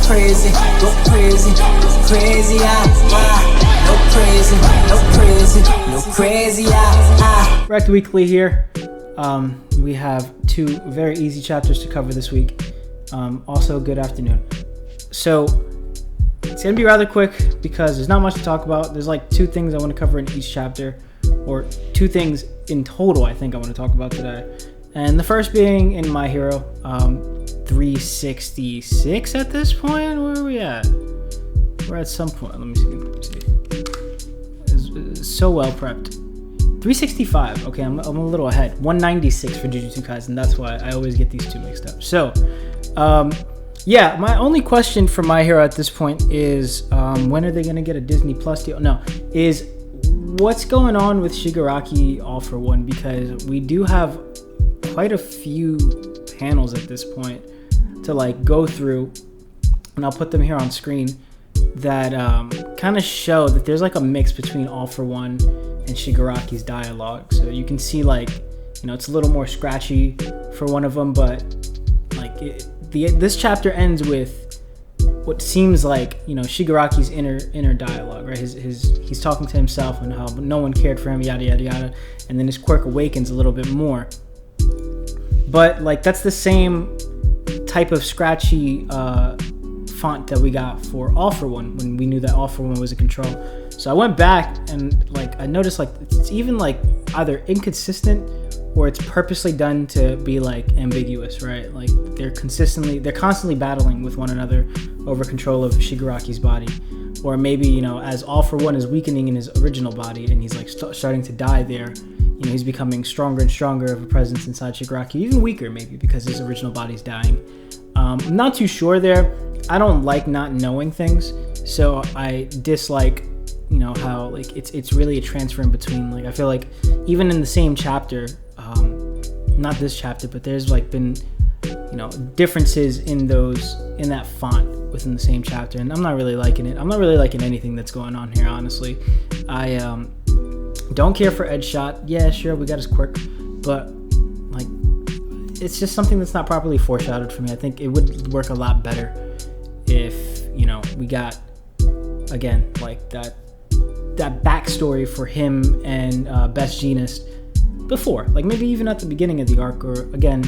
crazy, go crazy, go crazy, no crazy, Rect Weekly here. We have 2 very easy chapters to cover this week. Also, good afternoon. So, it's going to be rather quick because there's not much to talk about. There's like 2 things I want to cover in each chapter, or 2 things in total I think I want to talk about today. And the first being in My Hero, 366 at this point. Where are we at? We're at some point. Let me see. It's so well prepped. 365. Okay, I'm a little ahead. 196 for Jujutsu Kaisen. That's why I always get these 2 mixed up. So, my only question for My Hero at this point is when are they going to get a Disney Plus deal? No, is what's going on with Shigaraki All For One, because we do have quite a few panels at this point to like go through, and I'll put them here on screen, that kind of show that there's like a mix between All For One and Shigaraki's dialogue. So you can see it's a little more scratchy for one of them, but this chapter ends with what seems like Shigaraki's inner dialogue, right? He's talking to himself and how no one cared for him, yada yada yada, and then his quirk awakens a little bit more. But that's the same type of scratchy font that we got for All For One when we knew that All For One was a control. So I went back and I noticed it's even either inconsistent or it's purposely done to be ambiguous, right? They're constantly battling with one another over control of Shigaraki's body, or maybe as All For One is weakening in his original body and he's starting to die there. He's becoming stronger and stronger of a presence inside Shigaraki, even weaker maybe because his original body's dying. I'm not too sure there. I don't like not knowing things, so I dislike, how it's really a transfer in between. I feel like even in the same chapter, not this chapter, but there's been, differences in that font within the same chapter, and I'm not really liking it. I'm not really liking anything that's going on here, honestly. I don't care for Edge Shot. Yeah, sure, we got his quirk, but it's just something that's not properly foreshadowed for me. I think it would work a lot better if we got again that backstory for him and Best Jeanist before, maybe even at the beginning of the arc, or again,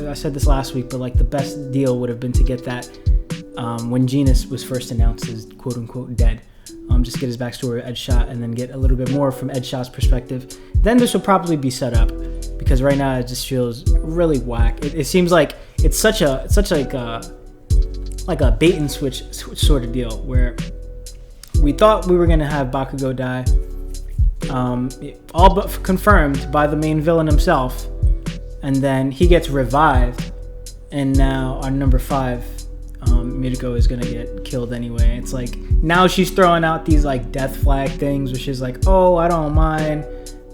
I said this last week, but the best deal would have been to get that when Jeanist was first announced as quote unquote dead. Just get his backstory of Edge Shot and then get a little bit more from Edge Shot's perspective. Then this will probably be set up, because right now it just feels really whack. It seems like it's such a bait and switch sort of deal, where we thought we were gonna have Bakugo die, all but confirmed by the main villain himself, and then he gets revived, and now our number 5, Midako, is gonna get killed anyway. It's now she's throwing out these death flag things, which is oh, I don't mind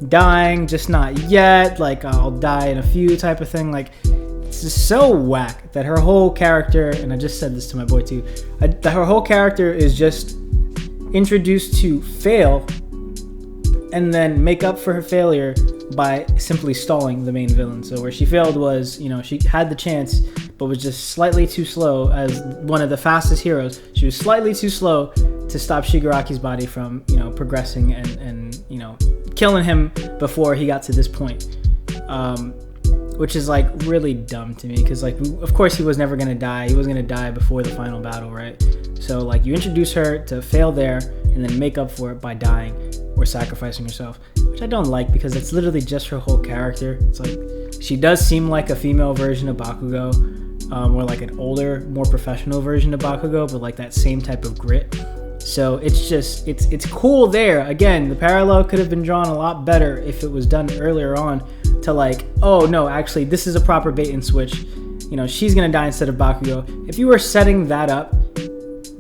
dying, just not yet, I'll die in a few type of thing. It's just so whack that her whole character, and I just said this to my boy too, that her whole character is just introduced to fail and then make up for her failure by simply stalling the main villain. So where she failed was, she had the chance but was just slightly too slow. As one of the fastest heroes, she was slightly too slow to stop Shigaraki's body from progressing and killing him before he got to this point, which is really dumb to me, because of course he was never going to die. He was going to die before the final battle, right? So you introduce her to fail there and then make up for it by dying or sacrificing herself, which I don't like, because it's literally just her whole character. It's she does seem like a female version of Bakugo, or an older, more professional version of Bakugo, but that same type of grit. So it's cool there. Again, the parallel could have been drawn a lot better if it was done earlier on, to oh no, actually this is a proper bait and switch. She's gonna die instead of Bakugo. If you were setting that up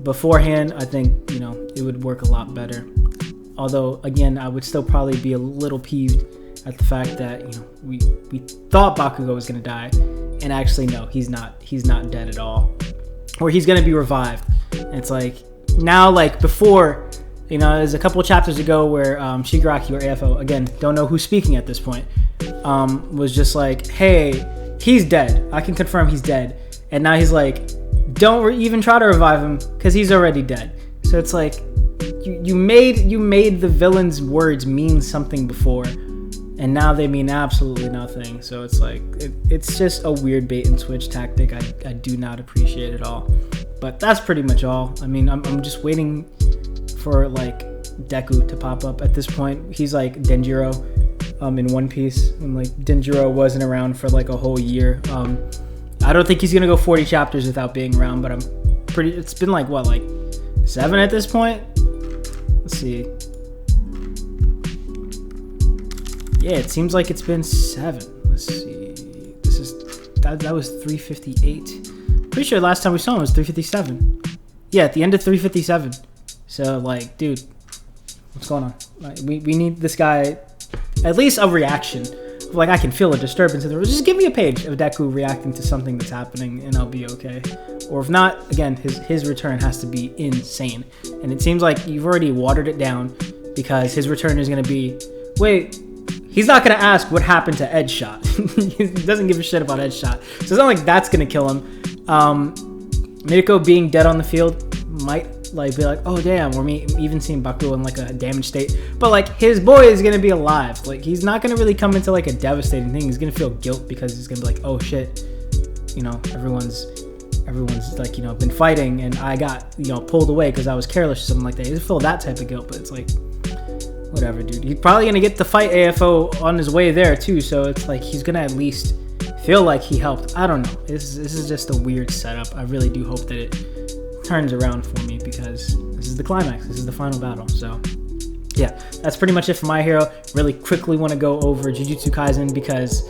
beforehand, I think it would work a lot better. Although again, I would still probably be a little peeved at the fact that we thought Bakugo was gonna die, and actually no, he's not dead at all, or he's gonna be revived. And it's now, before, there's a couple of chapters ago where Shigaraki, or AFO, again, don't know who's speaking at this point, was just hey, he's dead. I can confirm he's dead. And now he's don't even try to revive him because he's already dead. So it's like you made the villain's words mean something before, and now they mean absolutely nothing. So it's like it's just a weird bait and switch tactic. I do not appreciate it all. But that's pretty much all. I mean, I'm just waiting for like Deku to pop up at this point. He's like Denjiro in One Piece, and like Denjiro wasn't around for like a whole year. I don't think he's gonna go 40 chapters without being around, but it's been like what, like 7 at this point? Let's see. Yeah, it seems like it's been 7. Let's see. That was 358. Pretty sure last time we saw him was 357. Yeah, at the end of 357. So like, dude, what's going on? Like, we need this guy, at least a reaction. Like, I can feel a disturbance in the room. Just give me a page of Deku reacting to something that's happening and I'll be okay. Or if not, again, his return has to be insane. And it seems like you've already watered it down, because his return is going to be, wait, he's not going to ask what happened to Edge Shot. He doesn't give a shit about Edge Shot. So it's not like that's going to kill him. Mirko being dead on the field might like be like, oh damn, or me even seeing Baku in like a damaged state, but like his boy is gonna be alive. Like, he's not gonna really come into like a devastating thing. He's gonna feel guilt because he's gonna be like, oh shit, you know, everyone's like, you know, been fighting and I got, you know, pulled away because I was careless or something like that. He's feel that type of guilt, but it's like, whatever, dude. He's probably gonna get to fight AFO on his way there too, so it's like he's gonna at least feel like he helped. I don't know. This is just a weird setup. I really do hope that it turns around for me, because this is the climax. This is the final battle. So yeah, that's pretty much it for My Hero. Really quickly want to go over Jujutsu Kaisen because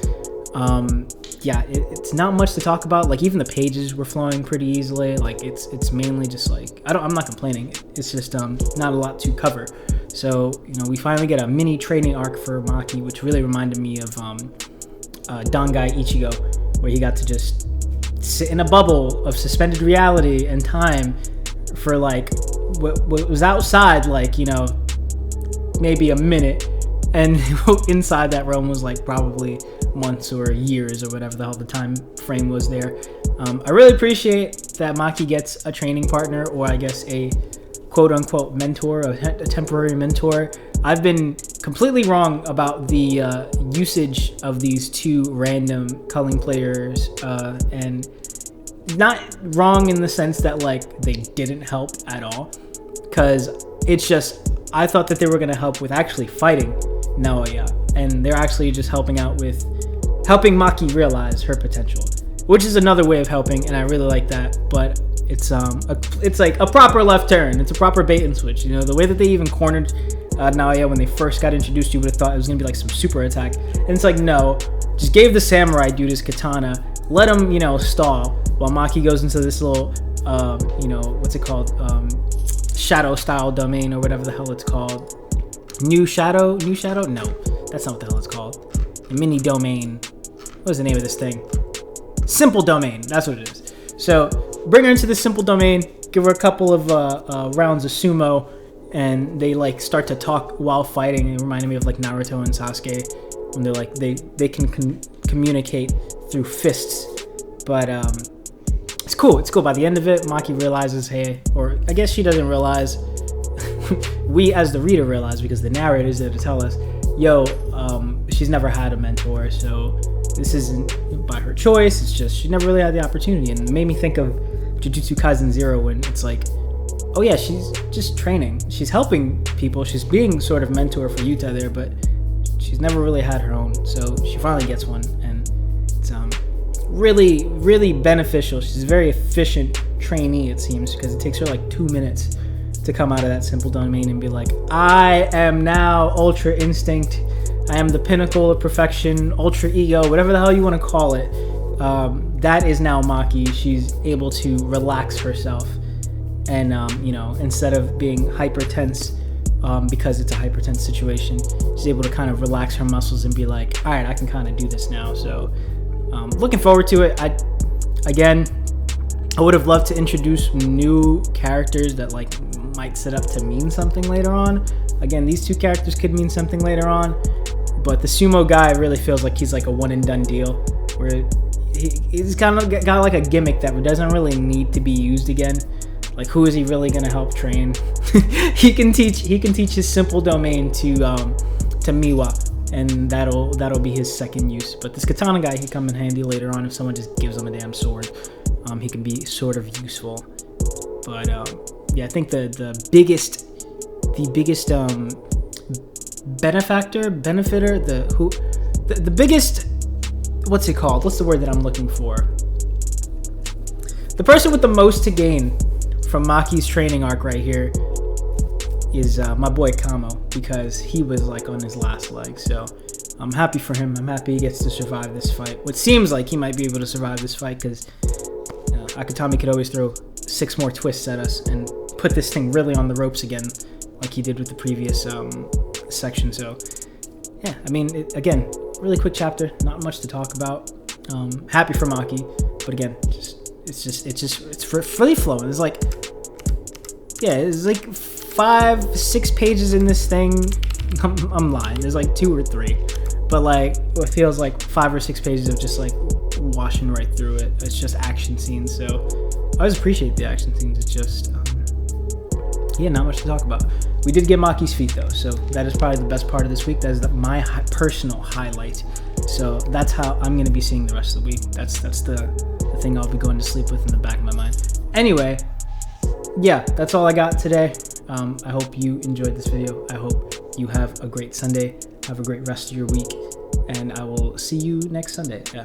yeah, it's not much to talk about. Like, even the pages were flowing pretty easily. Like, it's mainly just like, I'm not complaining. It's just not a lot to cover. So, you know, we finally get a mini training arc for Maki, which really reminded me of Dangai Ichigo, where he got to just sit in a bubble of suspended reality and time for like what was outside, like, you know, maybe a minute, and inside that realm was like probably months or years or whatever the hell the time frame was there. I really appreciate that Maki gets a training partner, or I guess a quote-unquote mentor, a temporary mentor. I've been completely wrong about the usage of these two random culling players, and not wrong in the sense that like they didn't help at all, because it's just, I thought that they were going to help with actually fighting Naoya, and they're actually just helping out with helping Maki realize her potential, which is another way of helping, and I really like that. But it's like a proper left turn. It's a proper bait and switch. You know, the way that they even cornered Naoya when they first got introduced, you would have thought it was gonna be like some super attack, and it's like, no, just gave the samurai dude his katana, let him, you know, stall while Maki goes into this little you know, what's it called, shadow style domain or whatever the hell it's called. New shadow? No, that's not what the hell it's called. A mini domain. What was the name of this thing? Simple domain. That's what it is. So bring her into this simple domain, give her a couple of rounds of sumo, and they like start to talk while fighting. It reminded me of like Naruto and Sasuke when they're like they can communicate through fists. But it's cool. It's cool. By the end of it, Maki realizes, hey, or I guess she doesn't realize. We as the reader realize, because the narrator's there to tell us, yo, she's never had a mentor, so this isn't by her choice. It's just she never really had the opportunity. And it made me think of Jujutsu Kaisen 0, when it's like, oh yeah, she's just training. She's helping people. She's being sort of mentor for Yuta there, but she's never really had her own. So she finally gets one, and it's really, really beneficial. She's a very efficient trainee, it seems, because it takes her like 2 minutes to come out of that simple domain and be like, I am now Ultra Instinct. I am the pinnacle of perfection, Ultra Ego, whatever the hell you want to call it. That is now Maki. She's able to relax herself, and you know, instead of being hyper tense, because it's a hyper tense situation, she's able to kind of relax her muscles and be like, all right, I can kind of do this now. So looking forward to it. I would have loved to introduce new characters that like might set up to mean something later on. Again, these two characters could mean something later on, but the sumo guy really feels like he's like a one and done deal, where he's kind of got like a gimmick that doesn't really need to be used again. Like, who is he really gonna help train? he can teach his simple domain to Miwa, and that'll be his second use. But this katana guy, he come in handy later on if someone just gives him a damn sword. He can be sort of useful. But yeah, I think the biggest benefiter, the biggest, what's it called? What's the word that I'm looking for? The person with the most to gain from Maki's training arc right here is my boy Kamo, because he was like on his last leg. So I'm happy for him. I'm happy he gets to survive this fight. What seems like he might be able to survive this fight, because Akutami could always throw 6 more twists at us and put this thing really on the ropes again, like he did with the previous section. So yeah, I mean, again, really quick chapter, not much to talk about. Happy for Maki, but again, it's free flowing. It's like, yeah, it's like 5-6 pages in this thing. I'm lying. There's like 2 or 3, but like it feels like 5 or 6 pages of just like washing right through it. It's just action scenes. So I always appreciate the action scenes. It's just yeah, not much to talk about. We did get Maki's feet though, so that is probably the best part of this week. That is my personal highlight. So that's how I'm gonna be seeing the rest of the week. That's the thing I'll be going to sleep with in the back of my mind. Anyway, yeah, that's all I got today. I hope you enjoyed this video. I hope you have a great Sunday. Have a great rest of your week, and I will see you next Sunday. Yeah.